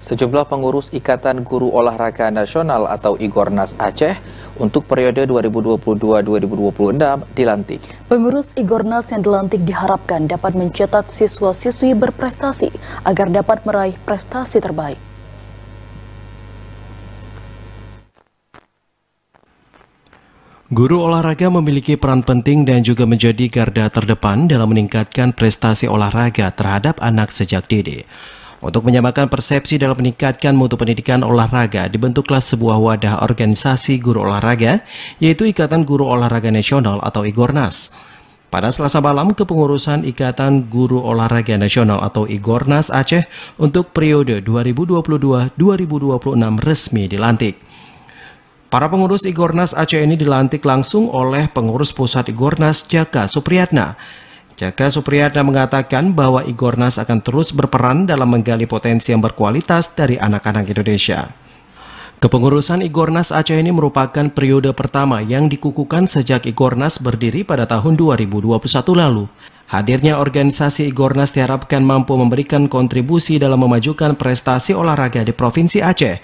Sejumlah pengurus Ikatan Guru Olahraga Nasional atau Igornas Aceh untuk periode 2022-2026 dilantik. Pengurus Igornas yang dilantik diharapkan dapat mencetak siswa-siswi berprestasi agar dapat meraih prestasi terbaik. Guru olahraga memiliki peran penting dan juga menjadi garda terdepan dalam meningkatkan prestasi olahraga terhadap anak sejak dini. Untuk menyamakan persepsi dalam meningkatkan mutu pendidikan olahraga, dibentuklah sebuah wadah organisasi guru olahraga, yaitu Ikatan Guru Olahraga Nasional atau Igornas. Pada Selasa malam, kepengurusan Ikatan Guru Olahraga Nasional atau Igornas Aceh untuk periode 2022-2026 resmi dilantik. Para pengurus Igornas Aceh ini dilantik langsung oleh pengurus pusat Igornas Jaka Supriyatna. Jaka Supriyatna mengatakan bahwa Igornas akan terus berperan dalam menggali potensi yang berkualitas dari anak-anak Indonesia. Kepengurusan Igornas Aceh ini merupakan periode pertama yang dikukuhkan sejak Igornas berdiri pada tahun 2021 lalu. Hadirnya organisasi Igornas diharapkan mampu memberikan kontribusi dalam memajukan prestasi olahraga di Provinsi Aceh.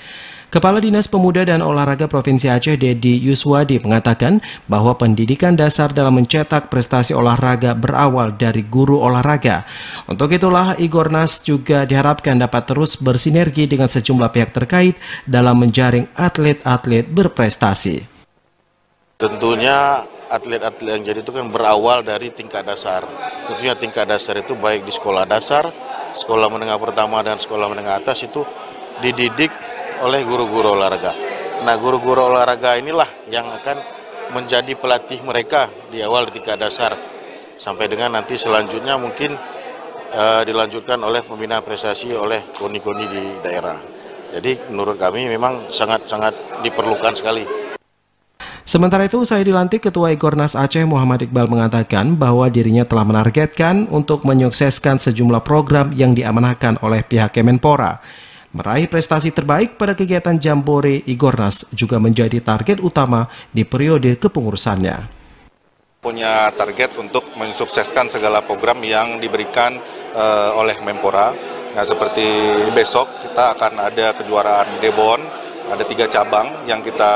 Kepala Dinas Pemuda dan Olahraga Provinsi Aceh, Dedi Yuswadi, mengatakan bahwa pendidikan dasar dalam mencetak prestasi olahraga berawal dari guru olahraga. Untuk itulah, Igornas juga diharapkan dapat terus bersinergi dengan sejumlah pihak terkait dalam menjaring atlet-atlet berprestasi. Tentunya atlet-atlet yang jadi itu kan berawal dari tingkat dasar. Tentunya tingkat dasar itu baik di sekolah dasar, sekolah menengah pertama dan sekolah menengah atas itu dididik oleh guru-guru olahraga. Nah, guru-guru olahraga inilah yang akan menjadi pelatih mereka di awal di tingkat dasar. Sampai dengan nanti selanjutnya mungkin dilanjutkan oleh pembinaan prestasi oleh koni-koni di daerah. Jadi menurut kami memang sangat-sangat diperlukan sekali. Sementara itu, usai dilantik, Ketua Igornas Aceh Muhammad Iqbal mengatakan bahwa dirinya telah menargetkan untuk menyukseskan sejumlah program yang diamanahkan oleh pihak Kemenpora. Meraih prestasi terbaik pada kegiatan Jambore Igornas juga menjadi target utama di periode kepengurusannya. Punya target untuk mensukseskan segala program yang diberikan oleh Menpora. Nah, seperti besok kita akan ada kejuaraan Debon, ada 3 cabang yang kita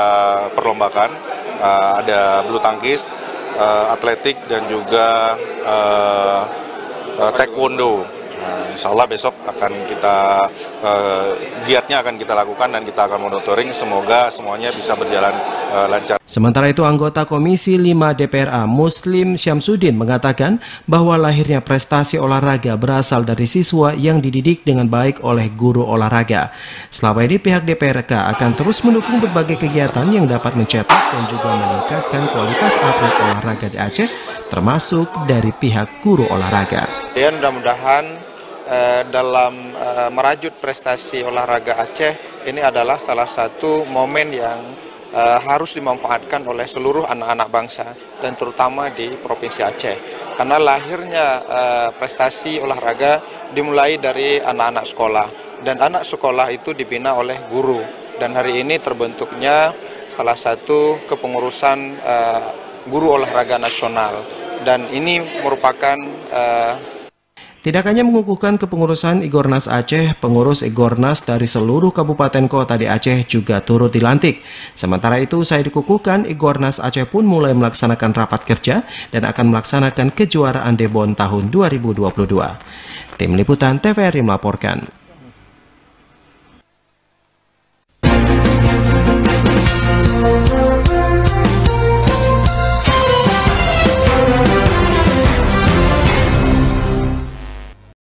perlombakan, ada bulu tangkis, atletik dan juga taekwondo. Nah, insya Allah besok akan kita giatnya akan kita lakukan dan kita akan monitoring, semoga semuanya bisa berjalan lancar. Sementara itu, anggota Komisi 5 DPRA Muslim Syamsuddin mengatakan bahwa lahirnya prestasi olahraga berasal dari siswa yang dididik dengan baik oleh guru olahraga. Selama ini pihak DPRK akan terus mendukung berbagai kegiatan yang dapat mencetak dan juga meningkatkan kualitas atlet olahraga di Aceh, termasuk dari pihak guru olahraga. Dan mudah-mudahan dalam merajut prestasi olahraga Aceh ini adalah salah satu momen yang harus dimanfaatkan oleh seluruh anak-anak bangsa dan terutama di Provinsi Aceh. Karena lahirnya prestasi olahraga dimulai dari anak-anak sekolah dan anak sekolah itu dibina oleh guru. Dan hari ini terbentuknya salah satu kepengurusan guru olahraga nasional dan ini merupakan tidak hanya mengukuhkan kepengurusan Igornas Aceh, pengurus Igornas dari seluruh kabupaten kota di Aceh juga turut dilantik. Sementara itu, usai dikukuhkan, Igornas Aceh pun mulai melaksanakan rapat kerja dan akan melaksanakan kejuaraan Debon tahun 2022. Tim Liputan TVRI melaporkan.